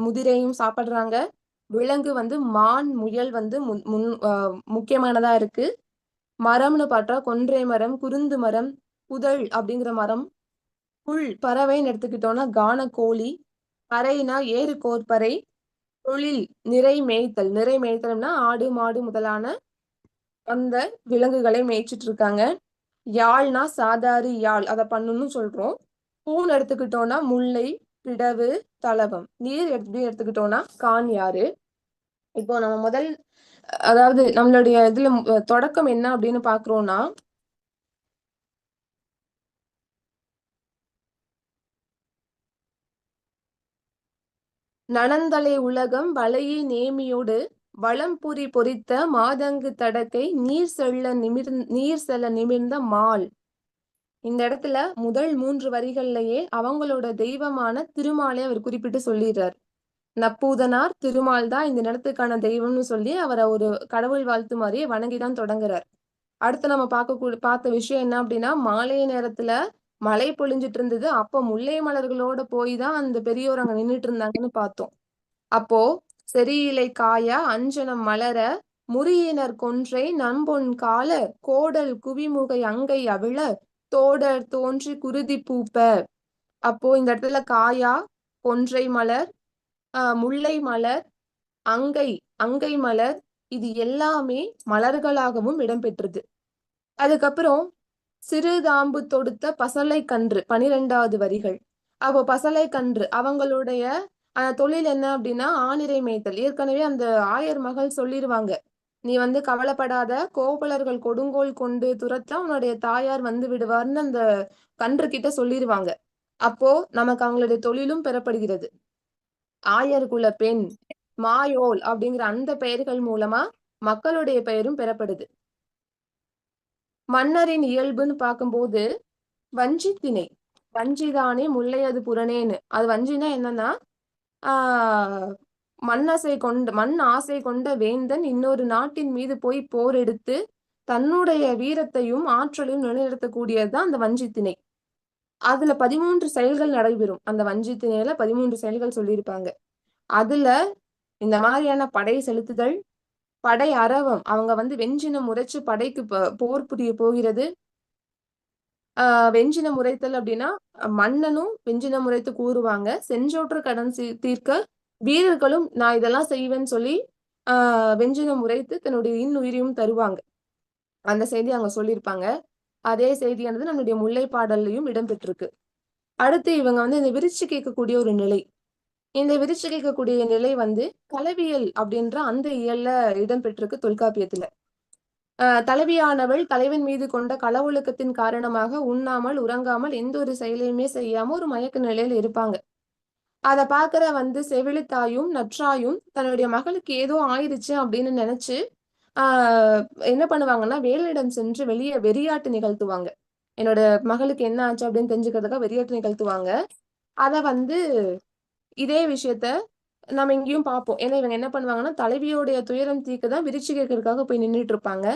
S1: முதிரையும் சாப்பிடுறாங்க. விலங்கு வந்து மான், முயல் வந்து முக்கியமானதா இருக்கு. மரம்னு பார்த்தா கொன்றை மரம், குருந்து மரம், புதல் அப்படிங்கிற மரம், புல் பறவைன்னு எடுத்துக்கிட்டோம்னா கானக்கோழி, பறைனா ஏறு கோற்பறை, தொழில் நிறை மேய்த்தல். நிறை மேய்த்தல்னா ஆடு, மாடு முதலான அந்த விலங்குகளை மேய்ச்சிட்டு இருக்காங்க. யாழ்னா சாதாரி யாழ் அத பண்ணுன்னு சொல்றோம். பூன்னு எடுத்துக்கிட்டோம்னா முல்லை, பிடவு, தளவம். நீர் எப்படி எடுத்துக்கிட்டோம்னா கான்யாறு. இப்போ நம்ம அதாவது நம்மளுடைய இதுல தொடக்கம் என்ன அப்படின்னு பாக்குறோம்னா நனந்தலை உலகம் வளையி நேமியோடு வளம்புரி பொறித்த மாதங்கு தடக்கை நீர் செல்ல நிமிர்ந்த மால். இந்த இடத்துல முதல் 3 வரிகள்லயே அவங்களோட தெய்வமான திருமாலை அவர் குறிப்பிட்டு சொல்லிடுறார். நப்பூதனார் திருமால் தான் இந்த நிலத்துக்கான தெய்வம்னு சொல்லி அவரை ஒரு கடவுள் வாழ்த்து மாதிரியே வணங்கிதான் தொடங்குறார். அடுத்து நம்ம பார்த்த விஷயம் என்ன அப்படின்னா மாலை நேரத்துல மழை பொழிஞ்சிட்டு இருந்தது. அப்போ முல்லை மலர்களோட போய் தான் அந்த பெரியோர் அங்க நின்னுட்டு இருந்தாங்கன்னு பார்த்தோம். அப்போ செரியிலை காய அஞ்சனம் மலர முறியினர் கொன்றை நம்பொன் கால கோடல் குவிமுகை அங்கை அவிழ தோடர் தோன்றி குருதி பூப்ப. அப்போ இந்த இடத்துல காயா, கொன்றை மலர், முல்லை மலர், அங்கை அங்கை மலர் இது எல்லாமே மலர்களாகவும் இடம்பெற்றது. அதுக்கப்புறம் சிறுதாம்பு தொடுத்த பசலை கன்று 12வது வரிகள். அப்போ பசலை கன்று அவங்களுடைய தொழில் என்ன அப்படின்னா ஆணிரை மேய்த்தல். ஏற்கனவே அந்த ஆயர் மகள் சொல்லிருவாங்க, நீ வந்து கவலைப்படாத, கோவலர்கள் கொடுங்கோல் கொண்டு துரத்த உன்னுடைய தாயார் வந்து விடுவார்னு அந்த கன்று கிட்ட சொல்லிருவாங்க. அப்போ நமக்கு அவங்களுடைய தொழிலும் பெறப்படுகிறது. ஆயர் குல பெண், மாயோல் அப்படிங்கிற அந்த பெயர்கள் மூலமா மக்களுடைய பெயரும் பெறப்படுது. மன்னரின் இயல்புன்னு பார்க்கும்போது வஞ்சித்திணை. வஞ்சிதானே முல்லையது புறனேன்னு. அது வஞ்சினா என்னன்னா ஆஹ் மண் ஆசை கொண்ட வேந்தன் இன்னொரு நாட்டின் மீது போய் போர் எடுத்து தன்னுடைய வீரத்தையும் ஆற்றலையும் நிலைநிறுத்தக்கூடியதுதான் அந்த வஞ்சித்திணை. அதுல 13 செயல்கள் நடைபெறும். அந்த வஞ்சித்திணையில 13 செயல்கள் சொல்லியிருப்பாங்க. அதுல இந்த மாதிரியான படை செலுத்துதல், படை அரவம் அவங்க வந்து வெஞ்சினம் உரைச்சு படைக்கு போர் புரிய போகிறது. வெஞ்சினம் உரைத்தல் அப்படின்னா மன்னனும் வெஞ்சினம் உரைத்து கூறுவாங்க. செஞ்சோற்று கடன் தீர்க்க வீரர்களும் நான் இதெல்லாம் செய்வேன்னு சொல்லி வெஞ்சினம் உரைத்து தன்னுடைய இன்னுயிரையும் தருவாங்க. அந்த செய்தி அவங்க சொல்லியிருப்பாங்க. அதே செய்தியானது நம்மளுடைய முல்லைப்பாடல்லையும் இடம்பெற்றிருக்கு. அடுத்து இவங்க வந்து இந்த விரிச்சு கேட்கக்கூடிய ஒரு நிலை. இந்த விரிச்சு கேட்கக்கூடிய நிலை வந்து களவியல் அப்படின்ற அந்த இயல்ல இடம்பெற்றிருக்கு தொல்காப்பியத்துல. தலைவியானவள் தலைவன் மீது கொண்ட களவொழுக்கத்தின் காரணமாக உண்ணாமல் உறங்காமல் எந்த ஒரு செயலையுமே செய்யாம ஒரு மயக்க நிலையில இருப்பாங்க. அத பாக்குற வந்து செவிலித்தாயும் நற்றாயும் தன்னுடைய மகளுக்கு ஏதோ ஆயிடுச்சு அப்படின்னு நினைச்சு என்ன பண்ணுவாங்கன்னா வேலியிடம் சென்று வெளியே வெறியாட்டு நிகழ்த்துவாங்க. என்னோட மகளுக்கு என்ன ஆச்சு அப்படின்னு தெரிஞ்சுக்கிறதுக்காக வெறியாட்டு நிகழ்த்துவாங்க. அத வந்து இதே விஷயத்த நம்ம இங்கேயும் பார்ப்போம். ஏன்னா இவங்க என்ன பண்ணுவாங்கன்னா, தலைவியோடைய துயரம் தீர்க்க தான் விரிச்சி கேட்கறதுக்காக போய் நின்னுட்டு இருப்பாங்க.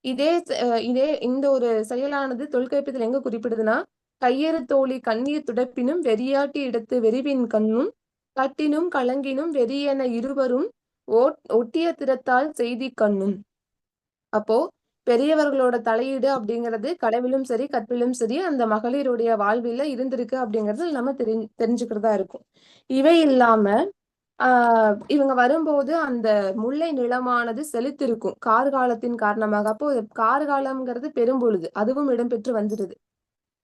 S1: இதே இந்த ஒரு செயலானது தொல்காப்பியத்துல எங்க குறிப்பிடுதுன்னா, "கையறு தோழி கண்ணீர் துடைப்பினும் வெறியாட்டி இடத்து வெறிவின் கண்ணும் கட்டினும் கலங்கினும் வெறியென இருவரும் ஒட்டிய திறத்தால் செய்தி கண்ணும்." அப்போ பெரியவர்களோட தலையீடு அப்படிங்கிறது கனவிலும் சரி, கற்பிலும் சரி அந்த மகளிருடைய வாழ்வில இருந்திருக்கு அப்படிங்கிறது நம்ம தெரிஞ்சுக்கிறதா இருக்கும். இவை இல்லாம இவங்க வரும்போது அந்த முல்லை நிலமானது செழித்திருக்கும். கார்காலத்தின் காரணமாக. அப்போ கார்காலம்ங்கிறது பெரும்பொழுது. அதுவும் இடம்பெற்று வந்துருது.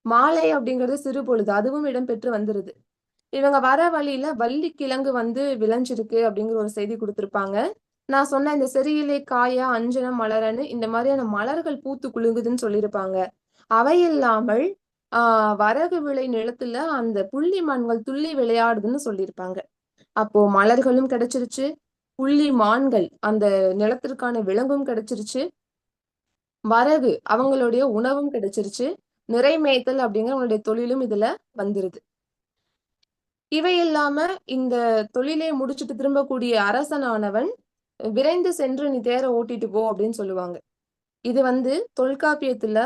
S1: மாலை அப்படிங்கிறது சிறுபொழுது. அதுவும் இடம்பெற்று வந்துருது. இவங்க வர வழியில வள்ளி கிழங்கு வந்து விளைஞ்சிருக்கு அப்படிங்கிற ஒரு செய்தி குடுத்திருப்பாங்க. நான் சொன்ன இந்த செரியிலை காயா, அஞ்சனம் மலரன்னு இந்த மாதிரியான மலர்கள் பூத்து குலுங்குதுன்னு சொல்லியிருப்பாங்க. அவை இல்லாமல் வரகு விளை நிலத்துல அந்த புள்ளி மான்கள் துள்ளி விளையாடுதுன்னு சொல்லியிருப்பாங்க. அப்போ மலர்களும் கிடைச்சிருச்சு. புள்ளி மான்கள் அந்த நிலத்திற்கான விலங்கும் கிடைச்சிருச்சு. வரகு அவங்களுடைய உணவும் கிடைச்சிருச்சு. நிறை மேய்த்தல் அப்படிங்கிற அவங்களுடைய தொழிலும் இதுல வந்துருது. இவை இல்லாம இந்த தொழிலை முடிச்சுட்டு திரும்பக்கூடிய அரசனானவன் விரைந்து சென்று நீ தேர ஓட்டிட்டு போ அப்படின்னு சொல்லுவாங்க. இது வந்து தொல்காப்பியத்துல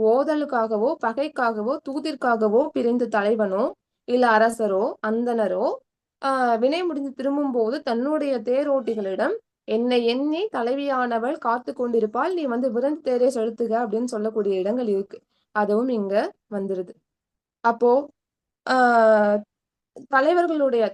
S1: ஓதலுக்காகவோ, பகைக்காகவோ, தூதிற்காகவோ பிரிந்த தலைவனோ, இல்ல அரசரோ, அந்தணரோ வினை முடிந்து திரும்பும்போது தன்னுடைய தேரோட்டிகளிடம் என்னை எண்ணி தலைவியானவள் காத்து கொண்டிருப்பாள். நீ வந்து விரைந்து தேரை செலுத்துக அப்படின்னு சொல்லக்கூடிய இடங்கள் இருக்கு. அதுவும் இங்க வந்துருது. அப்போ ஆஹ்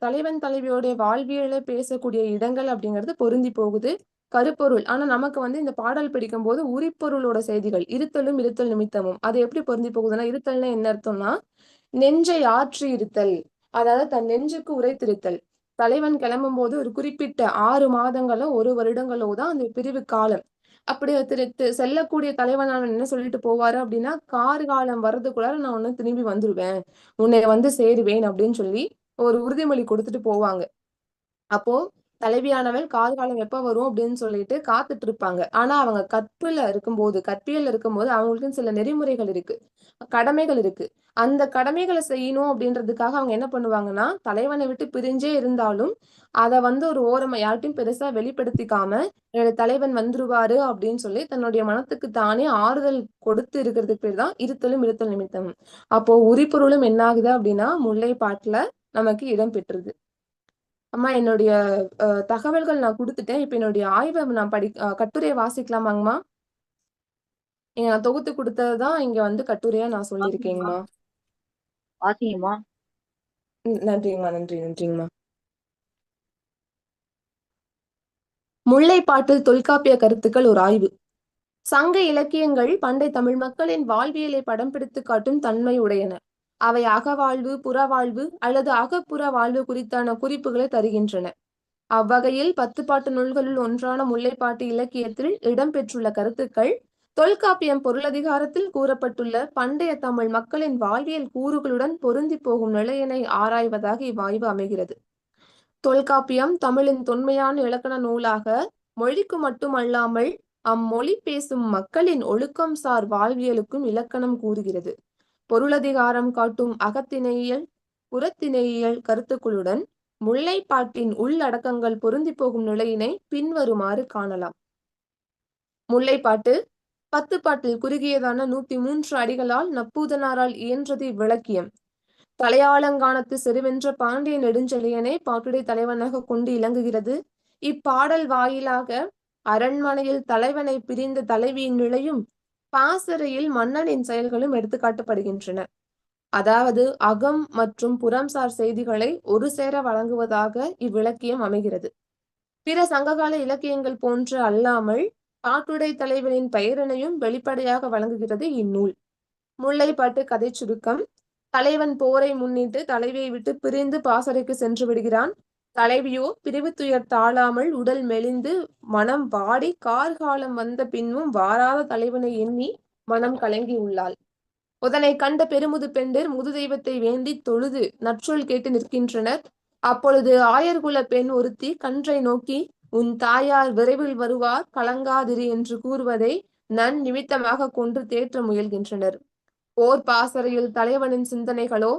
S1: தலைவன் தலைவியோடைய வாழ்வியலை பேசக்கூடிய இடங்கள் அப்படிங்கிறது பொருந்தி போகுது. கருப்பொருள் ஆனா நமக்கு வந்து இந்த பாடல் படிக்கும்போது உரிப்பொருளோட செய்திகள் இருத்தலும் இருத்தல் நிமித்தமும் அது எப்படி பொருந்தி போகுதுன்னா, இருத்தல்னா என்ன அர்த்தம்னா நெஞ்சை ஆற்றி இருத்தல், அதாவது தன் நெஞ்சுக்கு உரைத்திருத்தல். தலைவன் கிளம்பும் போது ஒரு குறிப்பிட்ட 6 மாதங்களோ 1 வருடங்களோ தான் அந்த பிரிவு காலம். அப்படி செல்லக்கூடிய தலைவனான என்ன சொல்லிட்டு போவாரு அப்படின்னா, கார்காலம் வர்றதுக்குள்ளார நான் உன்னை திரும்பி வந்துருவேன், உன்னை வந்து சேருவேன் அப்படின்னு சொல்லி ஒரு உறுதிமொழி கொடுத்துட்டு போவாங்க. அப்போ தலைவியானவள் கார்காலம் எப்ப வரும் அப்படின்னு சொல்லிட்டு காத்துட்டு இருப்பாங்க. ஆனா அவங்க கற்பியல் இருக்கும்போது அவங்களுக்குன்னு சில நெறிமுறைகள் இருக்கு, கடமைகள் இருக்கு. அந்த கடமைகளை செய்யணும் அப்படின்றதுக்காக அவங்க என்ன பண்ணுவாங்கன்னா, தலைவனை விட்டு பிரிஞ்சே இருந்தாலும் அத வந்து ஒரு ஓரமா யார்ட்டையும் பெருசா வெளிப்படுத்திக்காம, என்னோட தலைவன் வந்துருவாரு அப்படின்னு சொல்லி தன்னுடைய மனத்துக்கு தானே ஆறுதல் கொடுத்து இருக்கிறதுக்கு பேர் தான் இருத்தலும் இருத்தல் நிமித்தம். அப்போ உரிப்பொருளும் என்ன ஆகுது அப்படின்னா முல்லை பாட்டுல நமக்கு இடம் பெற்றுது. அம்மா என்னுடைய தகவல்கள் நான் குடுத்துட்டேன். இப்ப என்னுடைய ஆய்வ நான் கட்டுரைய வாசிக்கலாமாங்கம்மா? நான் தொகுத்து குடுத்தது தான் இங்க வந்து கட்டுரையா நான்
S2: வாசிங்கம்மா
S1: சொல்லியிருக்கேங்கம்மா.
S2: வாசிங்கம்மா.
S1: நன்றிங்கம்மா, நன்றிங்கம்மா. முல்லைப்பாட்டில் தொல்காப்பிய கருத்துக்கள் ஒரு ஆய்வு. சங்க இலக்கியங்கள் பண்டை தமிழ் மக்களின் வாழ்வியலை படம் பிடித்து காட்டும் தன்மை உடையன. அவை அகவாழ்வு, புறவாழ்வு அல்லது அகப்புற வாழ்வு குறித்தான குறிப்புகளை தருகின்றன. அவ்வகையில் 10 பாட்டு நூல்களுள் ஒன்றான முல்லைப்பாட்டு இலக்கியத்தில் இடம்பெற்றுள்ள கருத்துக்கள் தொல்காப்பியம் பொருளதிகாரத்தில் கூறப்பட்டுள்ள பண்டைய தமிழ் மக்களின் வாழ்வியல் கூறுகளுடன் பொருந்தி போகும் நிலையினை ஆராய்வதாக இவ்வாய்வு அமைகிறது. தொல்காப்பியம் தமிழின் தொன்மையான இலக்கண நூலாக மொழிக்கு மட்டுமல்லாமல் அம்மொழி பேசும் மக்களின் ஒழுக்கம் சார் வாழ்வியலுக்கும் இலக்கணம் கூறுகிறது. பொருளதிகாரம் காட்டும் அகத்திணையியல், புறத்திணையியல் கருத்துக்களுடன் முல்லைப்பாட்டின் உள்ளடக்கங்கள் பொருந்தி போகும் நிலையினை பின்வருமாறு காணலாம். முல்லைப்பாட்டு 10 பாட்டில் குறுகியதான 103 அடிகளால் நப்பூதனாரால் இயன்றது இவ்விலக்கியம். தலையாலங்கானத்து செருவென்ற பாண்டிய நெடுஞ்செழியனை பாட்டுடை தலைவனாக கொண்டு இலங்குகிறது. இப்பாடல் வாயிலாக அரண்மனையில் தலைவனை பிரிந்த தலைவியின் நிலையும் பாசறையில் மன்னனின் செயல்களும் எடுத்துக்காட்டப்படுகின்றன. அதாவது அகம் மற்றும் புறம்சார் செய்திகளை ஒரு சேர வழங்குவதாக இவ்விலக்கியம் அமைகிறது. பிற சங்ககால இலக்கியங்கள் போன்று அல்லாமல் பாட்டுடை தலைவனின் பெயரினையும் வெளிப்படையாக வழங்குகிறது இந்நூல். முல்லைப்பாட்டு கதை சுருக்கம். தலைவன் போரை முன்னிட்டு தலைவியை விட்டு பிரிந்து பாசறைக்கு சென்று விடுகிறான். தலைவியோ பிரிவு துயர் தாழாமல் உடல் மெலிந்து மனம் வாடி கார்காலம் வந்த பின்னும் வாராத தலைவனை எண்ணி மனம் கலங்கி உள்ளாள். உதனை கண்ட பெருமுது பெண்டர் முது தெய்வத்தை வேண்டி தொழுது நற்றொல் கேட்டு நிற்கின்றனர். அப்பொழுது ஆயர்குல பெண் ஒருத்தி கன்றை நோக்கி, உன் தாயார் விரைவில் வருவார், கலங்காதிரு என்று கூறுவதை நிமித்தமாக கொன்று தேற்ற முயல்கின்றனர். போர் பாசறையில் தலைவனின் சிந்தனைகளோ,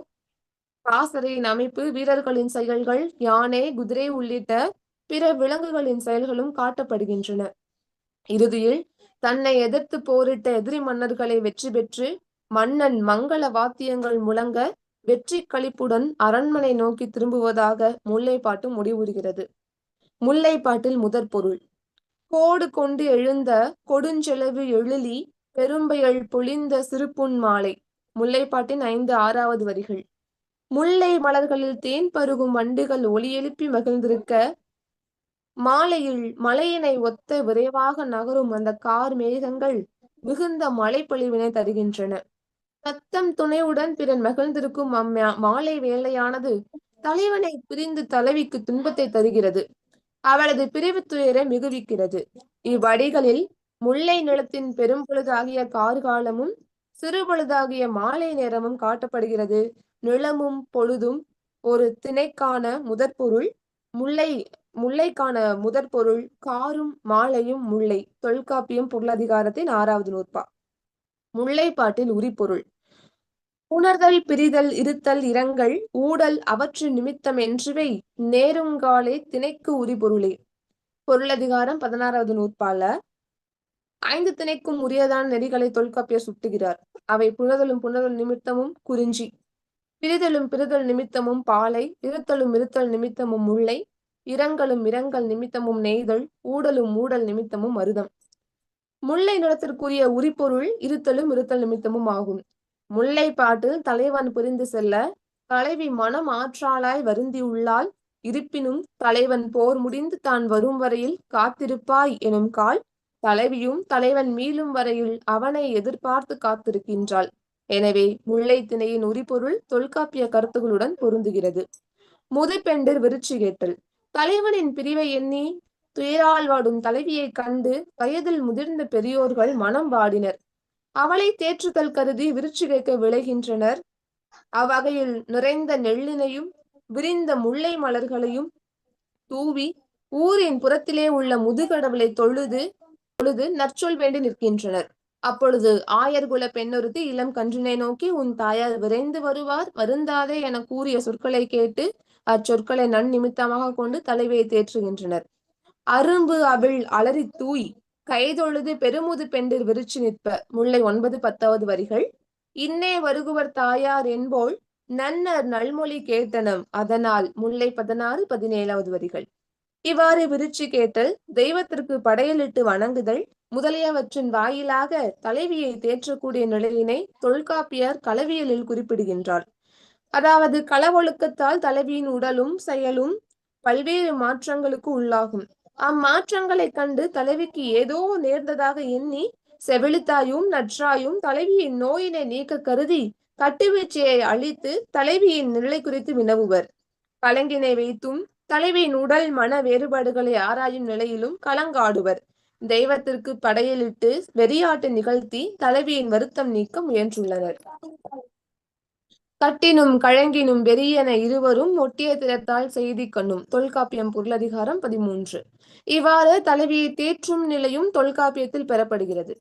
S1: பாசறையின் அமைப்பு, வீரர்களின் செயல்கள், யானை, குதிரை உள்ளிட்ட பிற விலங்குகளின் செயல்களும் காட்டப்படுகின்றன. இறுதியில் தன்னை எதிர்த்து போரிட்ட எதிரி மன்னர்களை வெற்றி பெற்று மன்னன் மங்கள வாத்தியங்கள் முழங்க வெற்றி களிப்புடன் அரண்மனை நோக்கி திரும்புவதாக முல்லைப்பாட்டு முடிவுறுகிறது. முல்லைப்பாட்டில் முதற் பொருள்: கோடு கொண்டு எழுந்த கொடுஞ்செலவு எழிலி பெரும்பெயல் பொழிந்த சிறுபுன் மாலை. முல்லைப்பாட்டின் 5-6வது வரிகள். முல்லை மலர்களில் தேன் பருகும் வண்டுகள் ஒலி எழுப்பி மகிழ்ந்திருக்க, மாலையில் மலையினை ஒத்த விரைவாக நகரும் அந்த கார் மேகங்கள் மிகுந்த மழைப்பொழிவினை தருகின்றன. சத்தம் துணையுடன் பிறன் மகிழ்ந்திருக்கும் மாலை வேளையானது தலைவனை பிரிந்து தலைவிக்கு துன்பத்தை தருகிறது. அவளது பிரிவு துயரை மிகுவிக்கிறது. இவ்வடிகளில் முல்லை நிலத்தின் பெரும்பொழுதாகிய கார்காலமும் சிறுபொழுதாகிய மாலை நேரமும் காட்டப்படுகிறது. நிலமும் பொழுதும் ஒரு திணைக்கான முதற்பொருள். முல்லைக்கான முதற்பொருள் காரும் மாலையும் முல்லை. தொல்காப்பியம் பொருளதிகாரத்தின் 6வது நூற்பா. முல்லைப்பாட்டில் உரிப்பொருள்: உணர்தல், பிரிதல், இருத்தல், இரங்கல், ஊடல் அவற்றின் நிமித்தம் என்றிவை நேருங்காலே திணைக்கு உரிபொருளே. பொருளதிகாரம் 16வது நூற்பால 5 திணைக்கும் உரியதான நெறிகளை தொல்காப்பியர் சுட்டுகிறார். அவை புணர்தல் நிமித்தமும் குறிஞ்சி, பிரிதல் நிமித்தமும் பாலை, இருத்தல் நிமித்தமும் முல்லை, இரங்கல் நிமித்தமும் நெய்தல், ஊடல் நிமித்தமும் மருதம். முல்லை நிலத்திற்குரிய உரிப்பொருள் இருத்தல் நிமித்தமும் ஆகும். முல்லைப்பாட்டில் தலைவன் பிரிந்து செல்ல தலைவி மனம் ஆற்றாளாய் வருந்தியுள்ளாள். இருப்பினும் தலைவன் போர் முடிந்து தான் வரும் வரையில் காத்திருப்பாய் எனும் கால், தலைவியும் தலைவன் மீளும் வரையில் அவனை எதிர்பார்த்து காத்திருக்கின்றாள். எனவே முல்லை திணையின் உரிப்பொருள் தொல்காப்பிய கருத்துகளுடன் பொருந்துகிறது. முதுப்பெண்டிர் விருட்சி கேட்டல்: தலைவனின் பிரிவை எண்ணி துயரால் வாடும் தலைவியை கண்டு வயதில் முதிர்ந்த பெரியோர்கள் மனம் வாடினர். அவளை தேற்றுதல் கருதி விருட்சி கேட்க விளைகின்றனர். அவ்வகையில் நிறைந்த நெல்லினையும் விரிந்த முல்லை மலர்களையும் தூவி ஊரின் புறத்திலே உள்ள முதுகடவுளை தொழுது நற்சொல் வேண்டி நிற்கின்றனர். அப்பொழுது ஆயர்குல பெண்ணொருத்தி இளம் கன்றினை நோக்கி, உன் தாயார் விரைந்து வருவார், வருந்தாதே என கூறிய சொற்களை கேட்டு அச்சொற்களை நன்னிமித்தமாக கொண்டு தலைவியை தேற்றுகின்றனர். அரும்பு அவிழ் அலறி தூய் கைதொழுது பெருமுது பெண்டிர் விருட்சி நிற்ப. முல்லை 9-10வது வரிகள். இன்னே வருகுவர் தாயார் என்போல் நன்னர் நல்மொழி கேட்டனம் அதனால். முல்லை 16-17வது வரிகள். இவ்வாறு விருட்சி கேட்டல், தெய்வத்திற்கு படையலிட்டு வணங்குதல் முதலியவற்றின் வாயிலாக தலைவியை தேற்றக்கூடிய நிலையினை தொல்காப்பியர் களவியலில் குறிப்பிடுகின்றார். அதாவது களவொழுக்கத்தால் தலைவியின் உடலும் செயலும் பல்வேறு மாற்றங்களுக்கு உள்ளாகும். அம்மாற்றங்களைக் கண்டு தலைவிக்கு ஏதோ நேர்ந்ததாக எண்ணி செவிலித்தாயும் நற்றாயும் தலைவியின் நோயினை நீக்க கருதி கட்டுவீழ்ச்சியை அழித்து தலைவியின் நிலை குறித்து வினவுவர். கலங்கினை வைத்தும் தலைவியின் உடல் மன வேறுபாடுகளை ஆராயும் நிலையிலும் கலங்காடுவர். தெய்வத்திற்கு படையலிட்டு வெறியாட்டு நிகழ்த்தி தலைவியின் வருத்தம் நீக்க முயன்றுள்ளனர். கட்டினும் கழங்கினும் வெறியென இருவரும் ஒட்டிய திறத்தால் செய்தி கண்ணும். தொல்காப்பியம் பொருளதிகாரம் 13. இவ்வாறு தலைவியை தேற்றும் நிலையும் தொல்காப்பியத்தில் பெறப்படுகிறது.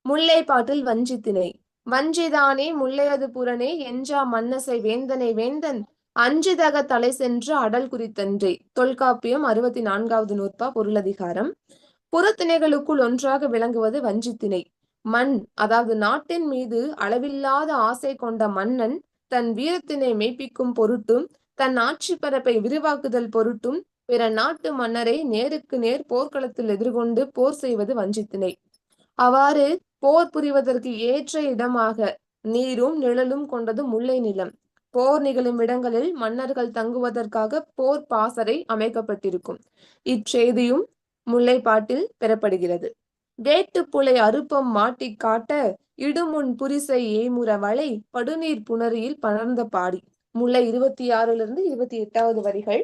S1: முல்லைப்பாட்டில் வஞ்சி திணை: வஞ்சிதானே முல்லையது புறனே எஞ்சா மன்னசை வேந்தனை வேந்தன் அஞ்சிதக தலை சென்று அடல் குறித்தன்றே. தொல்காப்பியம் 64வது நூற்பா. பொருளதிகாரம். புறத்திணைகளுக்குள் ஒன்றாக விளங்குவது வஞ்சித்திணை. மண், அதாவது நாட்டின் மீது அளவில்லாத ஆசை கொண்ட மன்னன் தன் வீரத்தினை மெய்ப்பிக்கும் பொருட்டும் தன் ஆட்சி பரப்பை விரிவாக்குதல் பொருட்டும் பிற நாட்டு மன்னரை நேருக்கு நேர் போர்க்களத்தில் எதிர்கொண்டு போர் செய்வது வஞ்சித்திணை. அவ்வாறு போர் புரிவதற்கு ஏற்ற இடமாக நீரும் நிழலும் கொண்டது முல்லை நிலம். போர் நிகழும் இடங்களில் மன்னர்கள் தங்குவதற்காக போர் பாசறை அமைக்கப்பட்டிருக்கும். இச்செய்தியும் முல்லைப்பாட்டில் பெறப்படுகிறது. வேட்டுப்புலை அருப்பம் மாட்டி காட்ட இடுமுன் புரிசை ஏமுற வளை படுநீர் புணரியில் படர்ந்த பாடி. முல்லை 26-28வது வரிகள்.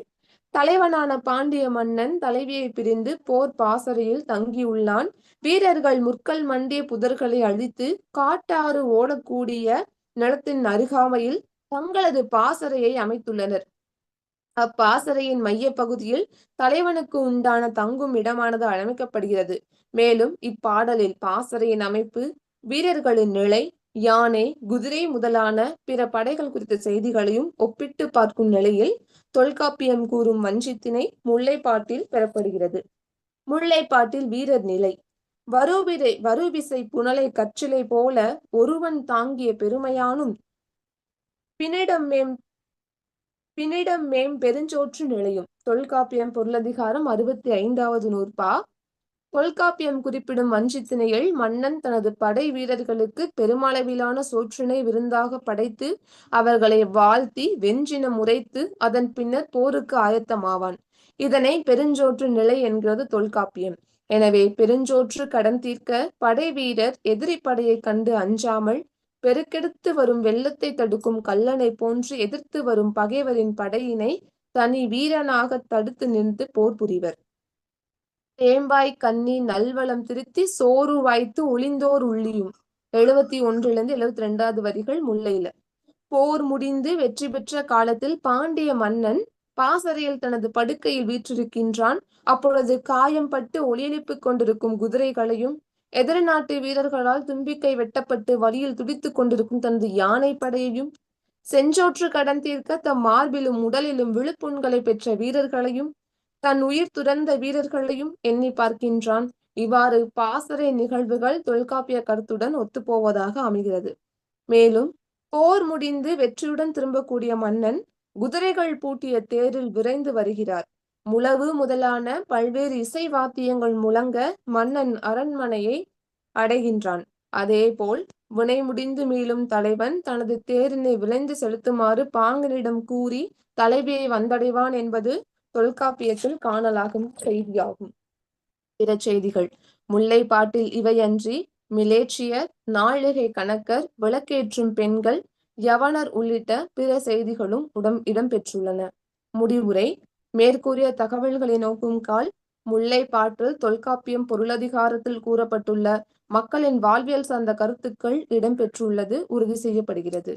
S1: தலைவனான பாண்டிய மன்னன் தலைவியை பிரிந்து போர் பாசறையில் தங்கியுள்ளான். வீரர்கள் முற்கள் மண்டிய புதர்களை அழித்து காட்டாறு ஓடக்கூடிய நிலத்தின் அருகாமையில் தங்களது பாசறையை அமைத்துள்ளனர். அப்பாசறையின் மைய பகுதியில் தலைவனுக்கு உண்டான தங்கும் இடமானது அமைக்கப்படுகிறது. மேலும் இப்பாடலில் பாசறையின் அமைப்பு, வீரர்களின் நிலை, யானை, குதிரை முதலான பிற படைகள் குறித்த செய்திகளையும் ஒப்பிட்டு பார்க்கும் நிலையில் தொல்காப்பியம் கூறும் வஞ்சித்திணை முல்லைப்பாட்டில் பெறப்படுகிறது. முல்லைப்பாட்டில் வீரர் நிலை. வருவிசை புனலை கற்றிலை போல ஒருவன் தாங்கிய பெருமையானும் பின்னிடம் மேம் பெருஞ்சோற்று நிலையும். தொல்காப்பியம் பொருளதிகாரம் 65வது நூற்பா. தொல்காப்பியம் குறிப்பிடும் வஞ்சித்திணையில் மன்னன் தனது படை வீரர்களுக்கு பெருமளவிலான சோற்றினை விருந்தாக படைத்து அவர்களை வாழ்த்தி வெஞ்சினம் உரைத்து அதன் பின்னர் போருக்கு ஆயத்தமாவான். இதனை பெருஞ்சோற்று நிலை என்கிறது தொல்காப்பியம். எனவே பெருஞ்சோற்று கடன் தீர்க்க படை வீரர் எதிரி படையை கண்டு அஞ்சாமல் பெருக்கெடுத்து வரும் வெள்ளத்தை தடுக்கும் கல்லணை போன்று எதிர்த்து வரும் பகைவரின் படையினை தனி வீரனாக தடுத்து நின்று போர் புரிவர். தேம்பாய் கண்ணி நல்வளம் திருத்தி சோறு வாய்த்து ஒளிந்தோர் உள்ளியும். 71லிருந்து 72வது வரிகள் முல்லையில. போர் முடிந்து வெற்றி பெற்ற காலத்தில் பாண்டிய மன்னன் பாசறையில் தனது படுக்கையில் வீற்றிருக்கின்றான். அப்பொழுது காயம் பட்டு ஒளியெழுப்பிக் கொண்டிருக்கும் குதிரைகளையும் எதிர் நாட்டு வீரர்களால் தும்பிக்கை வெட்டப்பட்டு வழியில் துடித்துக் கொண்டிருக்கும் தனது யானை படையையும் செஞ்சோற்று கடன் தீர்க்க தம் மார்பிலும் உடலிலும் விழுப்புண்களை பெற்ற வீரர்களையும் தன் உயிர் துறந்த வீரர்களையும் எண்ணி பார்க்கின்றான். இவ்வாறு பாசறை நிகழ்வுகள் தொல்காப்பிய கருத்துடன் ஒத்துப்போவதாக அமைகிறது. மேலும் போர் முடிந்து வெற்றியுடன் திரும்பக்கூடிய மன்னன் குதிரைகள் பூட்டிய தேரில் விரைந்து வருகிறார். முழவு முதலான பல்வேறு இசை வாத்தியங்கள் முழங்க மன்னன் அரண்மனையை அடைகின்றான். அதேபோல் வினை முடிந்து மீளும் தலைவன் தனது தேரினை விளைந்து செலுத்துமாறு பாங்கனிடம் கூறி தலைவியை வந்தடைவான் என்பது தொல்காப்பியத்தில் காணலாகும் செய்தியாகும். பிற செய்திகள். முல்லைப்பாட்டில் இவையன்றி மிலேச்சியர், நாழிகை கணக்கர், விளக்கேற்றும் பெண்கள், யவனர் உள்ளிட்ட பிற செய்திகளும் இடம்பெற்றுள்ளன. முடிவுரை. மேற்கூறிய தகவல்களை நோக்கும் கால் முல்லைப்பாட்டில் தொல்காப்பியம் பொருளதிகாரத்தில் கூறப்பட்டுள்ள மக்களின் வாழ்வியல் சார்ந்த கருத்துக்கள் இடம்பெற்றுள்ளது உறுதி செய்யப்படுகிறது.